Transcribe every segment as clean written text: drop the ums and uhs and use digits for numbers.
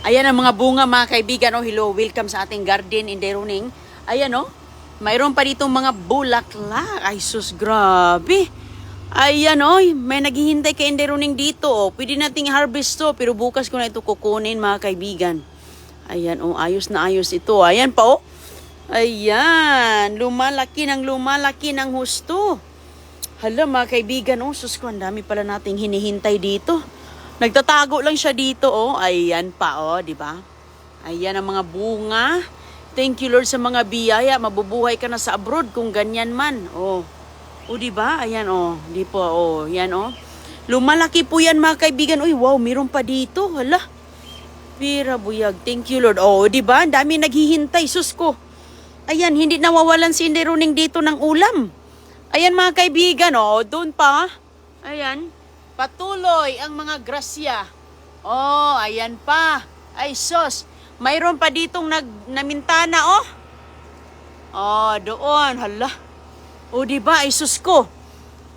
Ayan ang mga bunga mga kaibigan. Oh, hello, welcome sa ating garden in Deroning. Ayan oh, mayroon pa ditong mga bulaklak. Ay sus, grabe. Ayan oh, may naghihintay kay Deroning dito. Oh. Pwede nating harvest to, pero bukas ko na ito kukunin mga kaibigan. Ayan oh, ayos na ayos ito. Ayan pa oh. Ayan, lumalaki ng husto. Hala mga kaibigan, oh, sus ko, ang dami pala nating hinihintay dito. Nagtatago lang siya dito, oh. Ayan pa, oh, di ba? Ayan ang mga bunga. Thank you Lord sa mga biyaya. Mabubuhay ka na sa abroad kung ganyan man. Oh. Oh, di ba? Ayan, oh. Di po, oh. Yan, oh. Lumalaki po yan mga kaibigan. Uy, wow, meron pa dito. Hala. Pira buyag. Thank you Lord. Oh, di ba? Ang dami naghihintay, sus ko. Ayan, hindi nawawalan si Deroning dito ng ulam. Ayan mga kaibigan, oh. Doon pa. Ayan. Patuloy ang mga grasya. Oh, ayan pa. Ay, sos. Mayroon pa ditong namintana, oh. Oh, doon. Hala. Oh, diba? Ay, sus ko.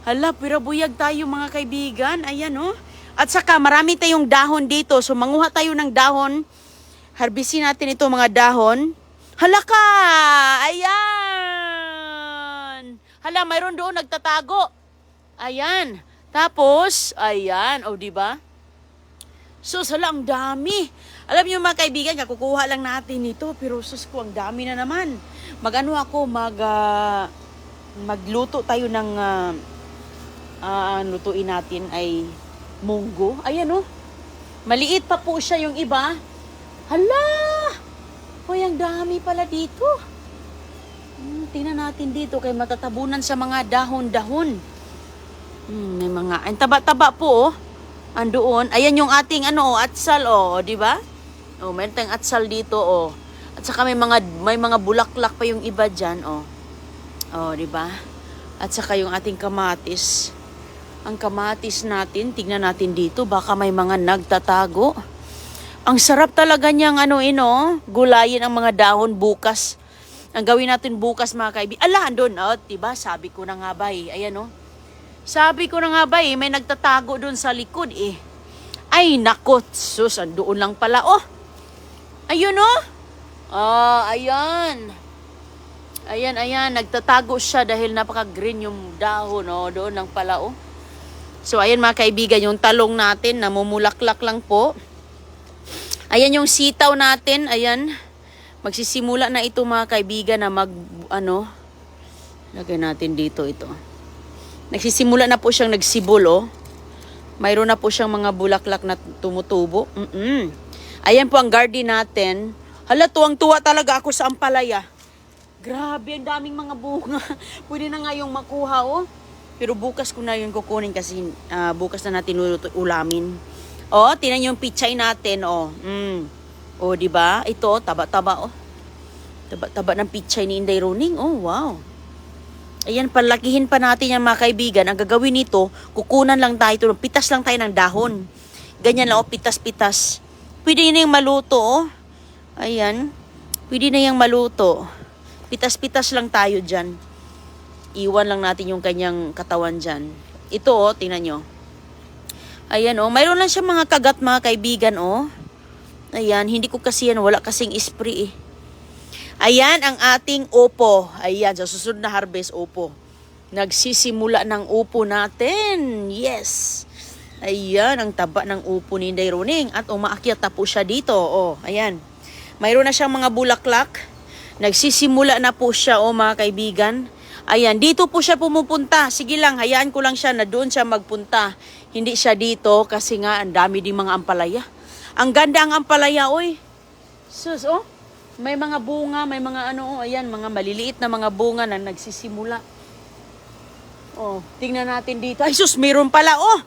Hala, pirabuyag tayo mga kaibigan. Ayan, oh. At saka, marami tayong dahon dito. So, manguha tayo ng dahon. Harbisin natin ito mga dahon. Hala ka! Ayan! Hala, mayroon doon nagtatago. Ayan. Tapos, ayan, o, diba? Sus, hala, ang dami. Alam niyo mga kaibigan, kukuha lang natin ito, pero sus ko, ang dami na naman. Magluto tayo ng, lutuin natin ay munggo. Ayan, o. Maliit pa po siya yung iba. Hala! Hoy, ang dami pala dito. Tingnan natin dito, kay matatabunan sa mga dahon-dahon. May mga, ang taba-taba po, oh. Andoon. Ayan yung ating, atsal, oh, di ba? Oh, meron tayong atsal dito, oh. At saka may mga bulaklak pa yung iba dyan, oh. Oh, di ba? At saka yung ating kamatis. Ang kamatis natin, tignan natin dito, baka may mga nagtatago. Ang sarap talaga niyang, gulayin ang mga dahon bukas. Ang gawin natin bukas, mga kaibigan. Ala, andun, oh, di ba? Sabi ko na nga ba, eh. Ayan, oh. Sabi ko na nga ba may nagtatago doon sa likod eh. Ay nako, sus, doon lang pala. Oh, ayun oh. Ayan. Ayan, nagtatago siya dahil napaka-green yung dahon. Oh, doon lang pala oh. So ayan mga kaibigan, yung talong natin, namumulaklak lang po. Ayan yung sitaw natin, ayan. Magsisimula na ito mga kaibigan na lagay natin dito ito. Nagsisimula na po siyang nagsibol, oh. Mayroon na po siyang mga bulaklak na tumutubo. Ayan po ang garden natin. Hala, tuwang-tuwa talaga ako sa ampalaya. Grabe, ang daming mga bunga. Pwede na nga yung makuha, oh. Pero bukas ko na yung kukunin kasi bukas na natin ulamin. Oh, tingnan yung pichay natin, oh. Oh, di ba? Ito, taba-taba, oh. Taba-taba ng pichay ni Inday Roning. Oh, wow. Ayan, palakihin pa natin yan mga kaibigan. Ang gagawin nito, kukunan lang tayo. Pitas lang tayo ng dahon. Ganyan lang, oh, pitas-pitas. Pwede na yung maluto, oh. Ayan. Pwede na yung maluto. Pitas-pitas lang tayo dyan. Iwan lang natin yung kanyang katawan dyan. Ito, oh, tingnan nyo. Ayan, oh. Mayroon lang siya mga kagat mga kaibigan, oh. Ayan, hindi ko kasi yan. Wala kasing spray, eh. Ayan ang ating upo. Ayan, sa susunod na harvest, upo. Nagsisimula ng upo natin. Yes. Ayan, ang taba ng upo ni Inday Roning. At umaakyat na po siya dito. Oh, ayan. Mayroon na siyang mga bulaklak. Nagsisimula na po siya, oh mga kaibigan. Ayan, dito po siya pumupunta. Sige lang, hayaan ko lang siya na doon siya magpunta. Hindi siya dito kasi nga ang dami din mga ampalaya. Ang ganda ang ampalaya, oy. Sus, oh. May mga bunga, may mga ayan, mga maliliit na mga bunga na nagsisimula. Oh, tingnan natin dito. Ay, sus, meron pala, oh.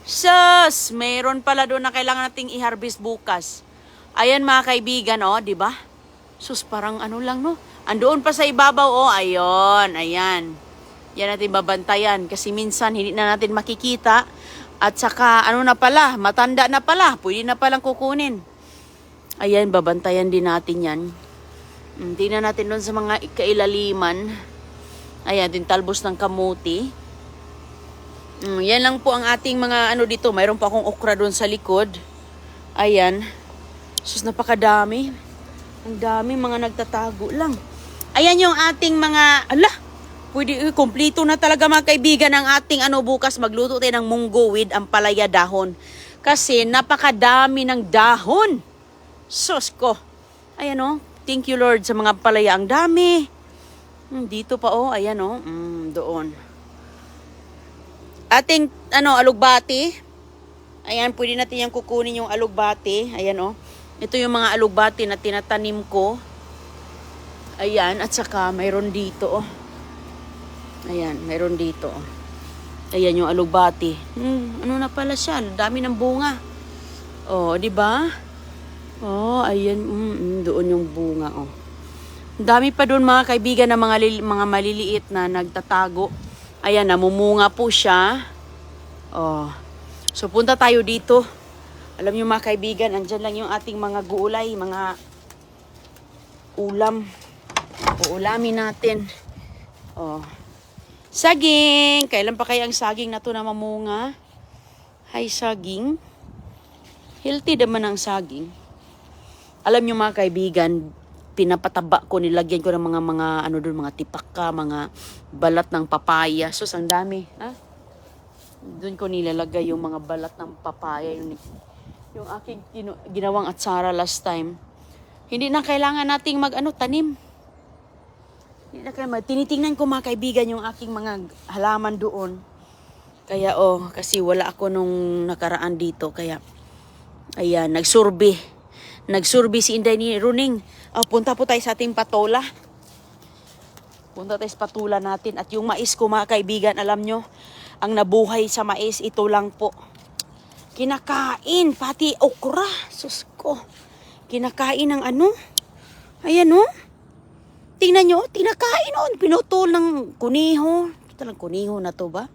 Sus, meron pala doon na kailangan nating i-harvest bukas. Ayan mga kaibigan, oh, di ba? Sus, parang lang, no? Andoon pa sa ibabaw, oh, ayun, ayan. Yan natin babantayan kasi minsan hindi na natin makikita. At saka, na pala, matanda na pala, pwede na palang kukunin. Ayan, babantayan din natin yan. Tingnan natin doon sa mga kailaliman. Ayan, din talbos ng kamuti. Yan lang po ang ating mga dito. Mayroon pa akong okra doon sa likod. Ayan. Sus, napakadami. Ang dami mga nagtatago lang. Ayan yung ating mga, pwede, kompleto na talaga mga kaibigan ang ating bukas magluto tayo ng munggo with ampalaya dahon. Kasi napakadami ng dahon. Sus ko. Ayan thank you Lord sa mga ampalaya. Ang dami. Dito pa ayan doon. Ating alugbati. Ayan, pwede natin yung kukunin yung alugbati. Ayan ito yung mga alugbati na tinatanim ko. Ayan, at saka mayroon dito Ayan, mayroon dito Ayan yung alugbati. Ano na pala siya? Dami ng bunga. Di ba? Ayan, doon yung bunga Dami pa doon mga kaibigan na mga maliliit na nagtatago. Ayan, namumunga po siya. So punta tayo dito. Alam niyo mga kaibigan, andyan lang yung ating mga gulay, mga ulam. Uulamin natin. Saging. Kailan pa kaya ang saging na to na mamunga? Hay saging. Healthy naman ang saging. Alam niyo mga kaibigan, pinapataba ko, nilagyan ko ng mga doon, mga tipaka, mga balat ng papaya. Sus, ang dami. Doon ko nilalagay yung mga balat ng papaya. Yung aking ginawang atsara last time. Hindi na kailangan nating tanim. Hindi na kailangan. Tinitingnan ko mga kaibigan yung aking mga halaman doon. Kaya kasi wala ako nung nakaraan dito. Kaya, ayan, nagsurbi si Inday ni Runing. Punta po tayo sa ating patola. Punta tayo sa patola natin. At yung mais ko mga kaibigan, alam nyo, ang nabuhay sa mais, ito lang po. Kinakain, pati okra. Sus ko. Kinakain ng Ayan tingnan nyo, tinakain pinutol ng kuniho. Talagang kuniho na to ba?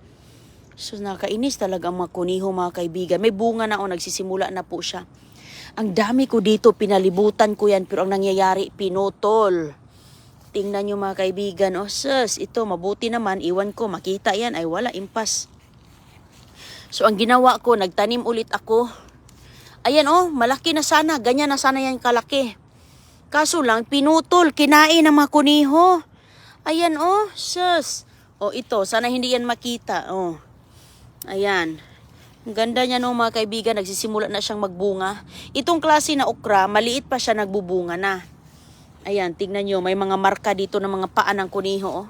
Sus, nakainis talaga ang mga kuniho mga kaibigan. May bunga na nagsisimula na po siya. Ang dami ko dito, pinalibutan ko yan, pero ang nangyayari, pinutol. Tingnan nyo mga kaibigan, sus, ito, mabuti naman, iwan ko, makita yan, ay wala, impas. So, ang ginawa ko, nagtanim ulit ako. Ayan malaki na sana, ganyan na sana yan kalaki. Kaso lang, pinutol, kinain ng mga kuniho. Ayan sus. Ito, sana hindi yan makita, Ayan. Ang ganda niya mga kaibigan, nagsisimula na siyang magbunga. Itong klase na okra, maliit pa siya, nagbubunga na. Ayan, tingnan nyo, may mga marka dito ng mga paa ng kuniho.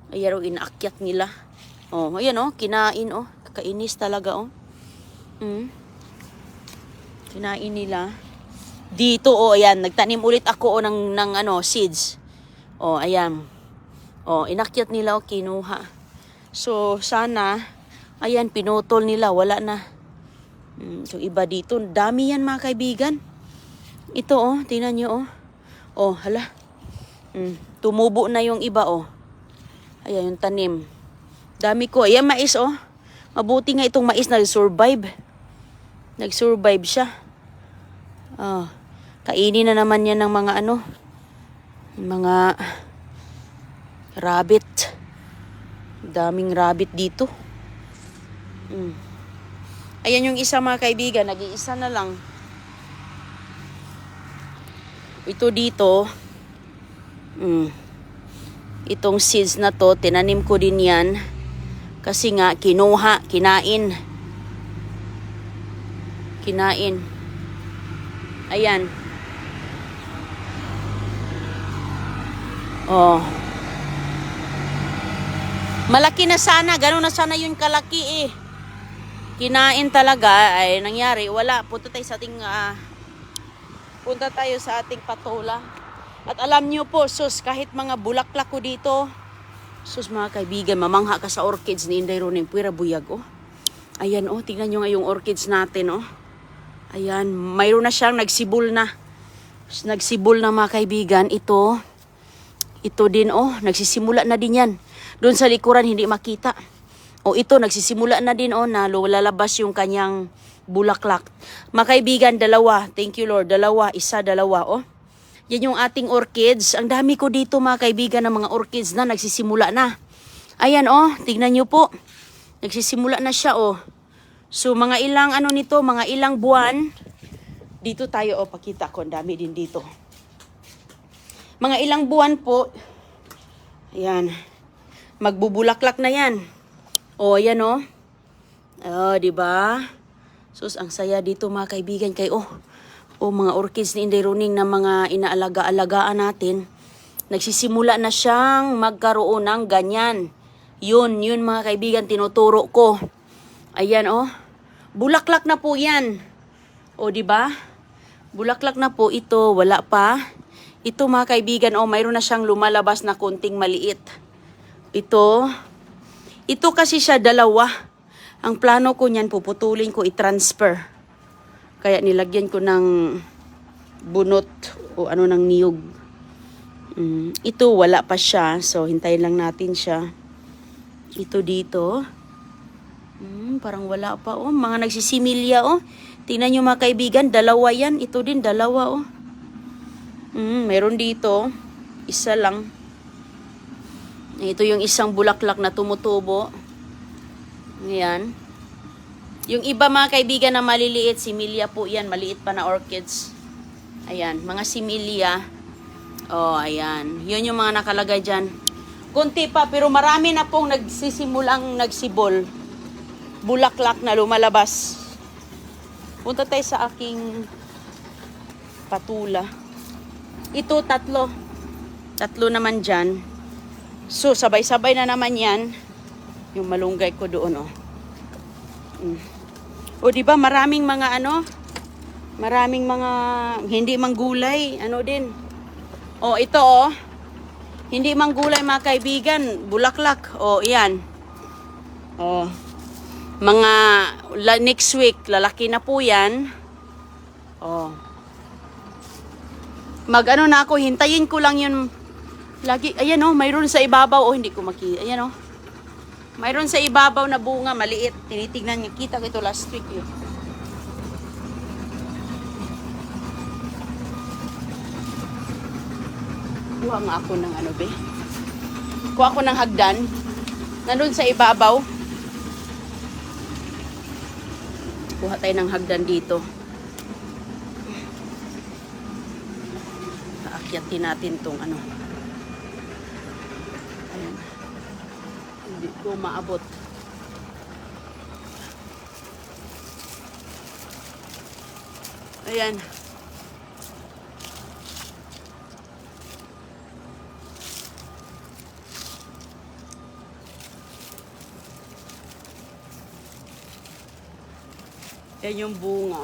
Ayan inaakyat nila. Ayan kinain Kakainis talaga Kinain nila. Dito ayan, nagtanim ulit ako ng seeds. Ayan. Inakyat nila kinuha. So sana ayan, pinutol nila, wala na. So iba dito, dami yan mga kaibigan. Ito tingnan nyo hala. Tumubo na yung iba Ayan yung tanim. Dami ko. Ayan mais Mabuti nga itong mais nag-survive. Nag-survive siya. Kainin na naman yan ng mga mga rabbit. Daming rabbit dito. Ayan yung isa mga kaibigan, nag-iisa na lang. Ito dito, itong seeds na to, tinanim ko din yan. Kasi nga, kinuha, kinain. Ayan. Malaki na sana, gano'n na sana yung kalaki Kinain talaga, ay nangyari, wala. Punta tayo sa ating patola. At alam nyo po, sus, kahit mga bulaklak ko dito, sus mga kaibigan, mamangha ka sa orchids ni Inday Runing, puwera buyag Ayan tingnan nyo nga yung orchids natin Ayan, mayroon na siyang nagsibol na. Nagsibol na mga kaibigan, ito din nagsisimula na din yan. Doon sa likuran hindi makita. Ito nagsisimula na din na lalabas yung kanyang bulaklak. Mga kaibigan, dalawa. Thank you Lord. Dalawa. Yan yung ating orchids. Ang dami ko dito mga kaibigan ng mga orchids na nagsisimula na. Ayan tignan nyo po. Nagsisimula na siya So mga ilang nito, mga ilang buwan, Dito tayo, pakita ko. Ang dami din dito. Mga ilang buwan po. Ayan. Magbubulaklak na yan. O, ayan o. Oh, diba? Sus, ang saya dito mga kaibigan. Mga orchids ni Inday Roning na mga inaalaga-alagaan natin. Nagsisimula na siyang magkaroon ng ganyan. Yun mga kaibigan, tinuturo ko. Ayan o. Bulaklak na po yan. O, diba? Bulaklak na po ito, wala pa. Ito mga kaibigan, mayroon na siyang lumalabas na konting maliit. Ito kasi siya dalawa. Ang plano ko niyan, puputulin ko, i-transfer. Kaya nilagyan ko ng bunot o ng niyog. Ito wala pa siya, so hintayin lang natin siya. Ito dito. Parang wala pa mga nagsisimilya Tingnan nyo mga kaibigan, dalawa yan. Ito din, dalawa meron dito. Isa lang. Ito yung isang bulaklak na tumutubo. Ayan. Yung iba mga kaibigan na maliliit, similya po yan. Maliit pa na orchids. Ayan, mga similya. Ayan. Yun yung mga nakalagay dyan. Kunti pa, pero marami na pong nagsisimulang nagsibol. Bulaklak na lumalabas. Punta tayo sa aking patula. Ito, tatlo. Tatlo naman dyan. So, sabay-sabay na naman yan. Yung malunggay ko doon, diba, maraming mga maraming mga hindi manggulay. Din. Ito, hindi manggulay mga kaibigan. Bulaklak. Yan. Mga next week, lalaki na po yan. Na ako, hintayin ko lang yun. Lagi, ayan mayroon sa ibabaw. Hindi ko makita. Ayan mayroon sa ibabaw na bunga, maliit. Tinitignan niya. Kita ko ito last week yun. Kuha nga ako ng Kuha ako ng hagdan. Nandun sa ibabaw. Kuha tayo ng hagdan dito. Aakyatin natin tong Ayan. Hindi ko maabot. Ayan. Yan yung bunga.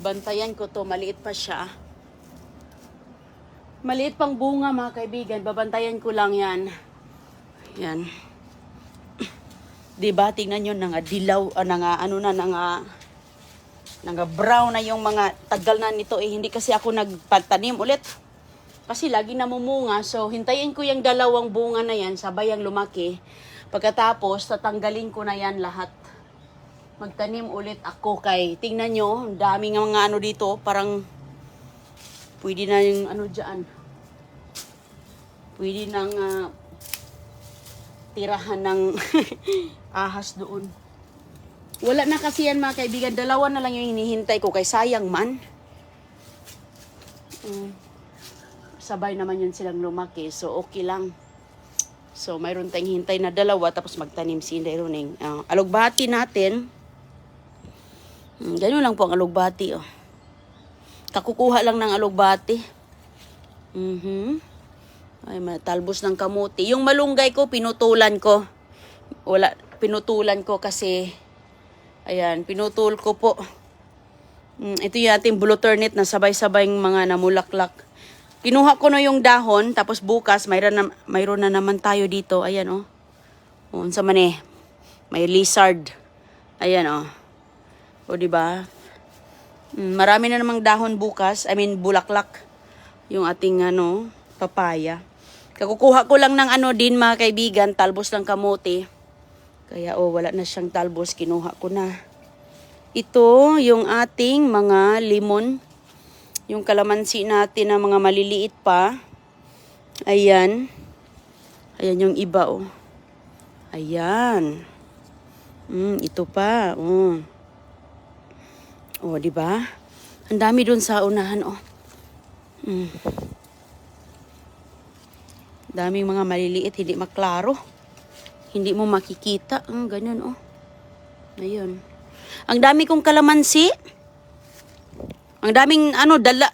Bantayan ko to, maliit pa siya. Maliit pang bunga mga kaibigan, babantayan ko lang yan. Yan. Diba, tingnan nyo, dilaw, brown na yung mga tagal na nito. Hindi kasi ako nagpatanim ulit. Kasi lagi namumunga. So, hintayin ko yung dalawang bunga na yan, sabay ang lumaki. Pagkatapos, tatanggalin ko na yan lahat. Magtanim ulit ako kay, tingnan nyo, ang daming mga dito, parang pwede na yung dyan. Pwede nang tirahan ng ahas doon. Wala na kasi yan mga kaibigan, dalawa na lang yung hinihintay ko kay sayang man. Sabay naman yun silang lumaki, so okay lang. So mayroon tayong hintay na dalawa, tapos magtanim si Inday Roning. Alugbati natin. Ganyan lang po ang alugbati. Kakukuha lang ng alugbati. Ay, talbos ng kamuti. Yung malunggay ko, pinutulan ko. Pinutulan ko kasi, ayan, pinutul ko po. Ito yung ating buluturnip na sabay-sabay mga namulaklak. Kinuha ko na yung dahon, tapos bukas, mayroon na naman tayo dito. Ayan, sa mani. May lizard. Ayan, diba? Marami na namang dahon bukas. Bulaklak. Yung ating, papaya. Kakukuha ko lang ng din mga kaibigan, talbos ng kamote. Kaya, wala na siyang talbos. Kinuha ko na. Ito, yung ating mga limon. Yung kalamansi natin na mga maliliit pa. Ayan. Ayan yung iba, oh. Ayan. Ito pa, oh. Oh, di ba? Ang dami dun sa unahan, oh. Daming mga maliliit, hindi maklaro. Hindi mo makikita. Ganyan, oh. Ayun. Ang dami kong kalamansi. Ang daming,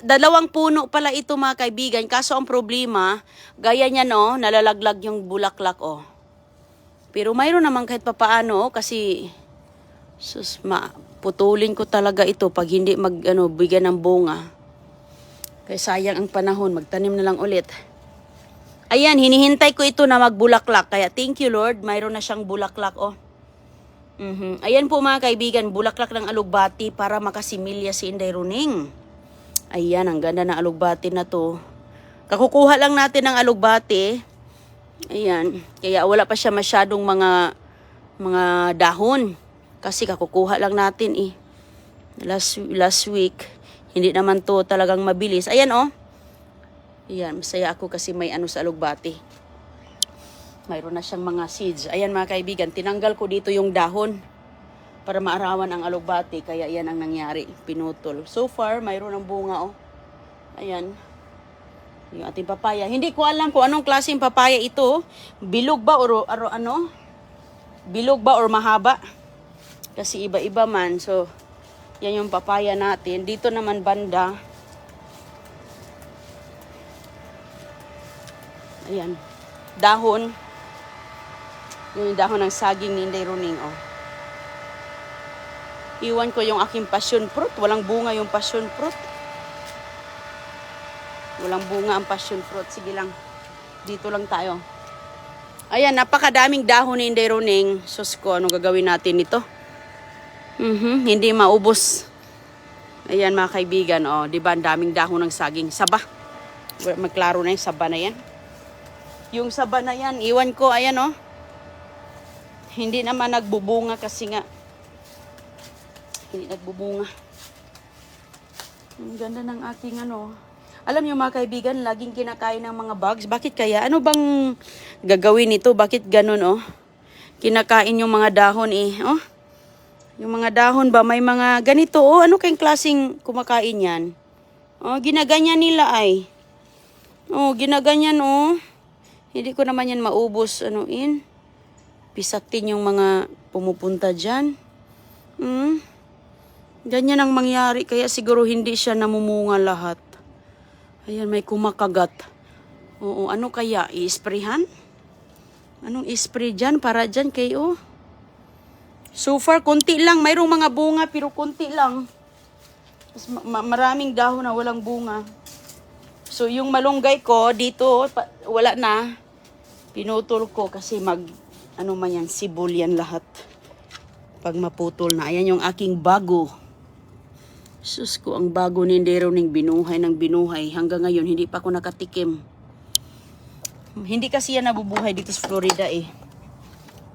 dalawang puno pala ito mga kaibigan. Kaso ang problema, gaya niya, no, nalalaglag yung bulaklak, oh. Pero mayroon naman kahit papaano, kasi, putulin ko talaga ito pag hindi bigyan ng bunga. Kaya sayang ang panahon, magtanim na lang ulit. Ayan, hinihintay ko ito na magbulaklak. Kaya thank you Lord, mayroon na siyang bulaklak, oh. Ayan po mga kaibigan, bulaklak ng alugbati para makasimilya si Inday Runing. Ayan, ang ganda ng alugbati na to. Kakukuha lang natin ng alugbati. Ayan, kaya wala pa siya masyadong mga dahon. Kasi kakukuha lang natin eh. Last week, hindi naman to talagang mabilis. Ayan, oh. Ayan, masaya ako kasi may sa alugbati. Mayroon na siyang mga seeds. Ayan mga kaibigan, tinanggal ko dito yung dahon para maarawan ang alugbati. Kaya yan ang nangyari, pinutol. So far, mayroon ng bunga, oh. Ayan. Yung ating papaya. Hindi ko alam kung anong klaseng papaya ito. Bilog ba or ano? Bilog ba or mahaba? Kasi iba-iba man. So, yan yung papaya natin. Dito naman banda. Ayan. Dahon. Yung dahon ng saging ni Inday Runing, oh. Iwan ko yung aking passion fruit. Walang bunga yung passion fruit. Walang bunga ang passion fruit. Sige lang. Dito lang tayo. Ayan, napakadaming dahon ni Inday Runing. Sus ko, anong gagawin natin ito? Hindi maubos. Ayan mga kaibigan, oh. Diba, ang daming dahon ng saging. Saba. Magklaro na yung saba na yan. Yung saba na yan, iwan ko, ayan, oh. Hindi naman nagbubunga kasi nga. Hindi nagbubunga. Ang ganda ng aking Alam niyo mga kaibigan, laging kinakain ng mga bugs. Bakit kaya? Ano bang gagawin nito? Bakit ganun, oh? Kinakain yung mga dahon, eh. Oh? Yung mga dahon ba, may mga ganito, oh. Ano kayong klaseng kumakain yan? Oh, ginaganyan nila, ay. Oh, ginaganyan, oh. Hindi ko naman yan maubos, Pisaktin yung mga pumupunta dyan. Ganyan ang mangyari. Kaya siguro hindi siya namumunga lahat. Ayan, may kumakagat. Oo, ano kaya? I-sprayhan? Anong i-spray dyan? Para dyan kayo. So far, konti lang. Mayroong mga bunga, pero konti lang. Maraming dahon na walang bunga. So, yung malunggay ko, dito, wala na. Pinutol ko kasi sibol yan lahat. Pag maputol na. Ayan yung aking bago. Sus ko, ang bago ni Inday Runing binuhay ng binuhay. Hanggang ngayon, hindi pa ako nakatikim. Hindi kasi yan nabubuhay dito sa Florida, eh.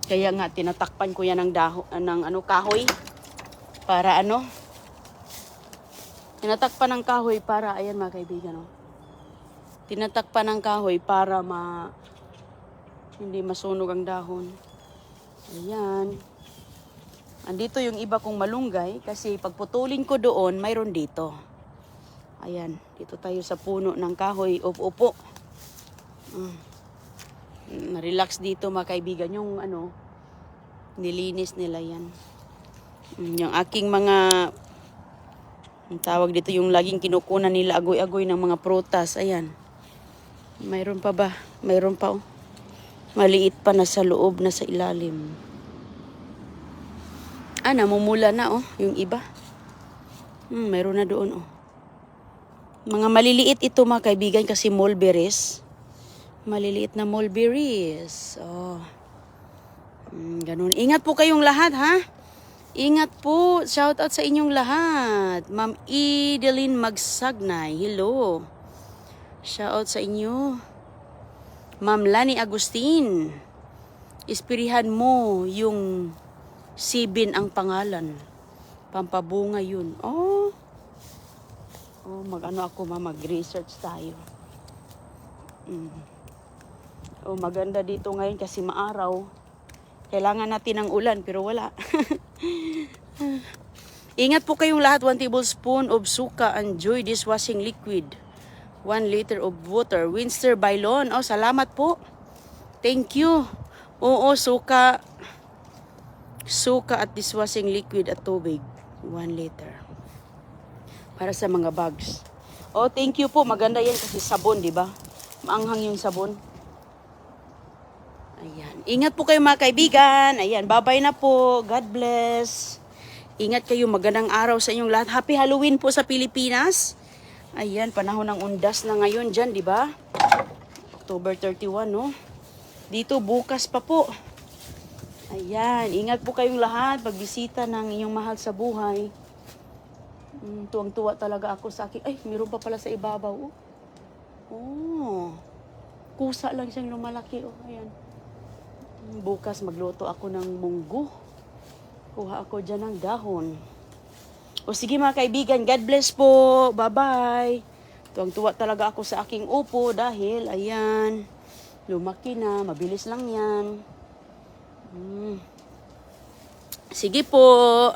Kaya nga, tinatakpan ko yan ng kahoy. Para tinatakpan ng kahoy para, ayan mga kaibigan, tinatakpan ng kahoy para hindi masunog ang dahon. Ayan. Andito yung iba kong malunggay kasi pagputulin ko doon, mayroon dito. Ayan. Dito tayo sa puno ng kahoy. Upo. Na-relax dito mga kaibigan. Yung nilinis nila yan. Yung aking ang tawag dito yung laging kinukunan nila agoy-agoy ng mga prutas. Ayan. Mayroon pa ba? Mayroon pa, oh. Maliit pa na sa loob, na sa ilalim. Namumula na, oh, yung iba. Mayroon na doon, oh. Mga maliliit ito mga kaibigan kasi mulberries. Maliliit na mulberries. Oh. Ganun. Ingat po kayong lahat, ha? Ingat po. Shout out sa inyong lahat. Ma'am Edeline Magsagnay. Hello. Shout out sa inyo. Ma'am Lani Agustin, ispirihan mo yung sibin ang pangalan. Pampabunga yun. Oh, mag-research tayo. Oh, maganda dito ngayon kasi maaraw. Kailangan natin ng ulan pero wala. Ingat po kayong lahat. 1 tablespoon of suka and Joy dishwashing liquid. 1 liter of water. Winster Bailon. Oh, salamat po. Thank you. Oo, suka. Suka at dishwashing liquid at tubig. 1 liter. Para sa mga bags. Oh, thank you po. Maganda yan kasi sabon, di ba? Maanghang yung sabon. Ayan. Ingat po kayo mga kaibigan. Ayan, bye-bye na po. God bless. Ingat kayo. Magandang araw sa inyong lahat. Happy Halloween po sa Pilipinas. Ayan, panahon ng undas na ngayon dyan, di ba? October 31, no? Dito, bukas pa po. Ayan, ingat po kayong lahat. Pagbisita ng inyong mahal sa buhay. Tuwang-tuwa talaga ako sa akin. Ay, meron pa pala sa ibabaw. Oh. Kusa lang siyang lumalaki. Oh, ayan. Bukas magluto ako ng munggo. Kuha ako dyan ng dahon. O sige mga kaibigan, God bless po. Bye-bye. Tuwang-tuwa talaga ako sa aking upo dahil, ayan, lumaki na. Mabilis lang yan. Sige po.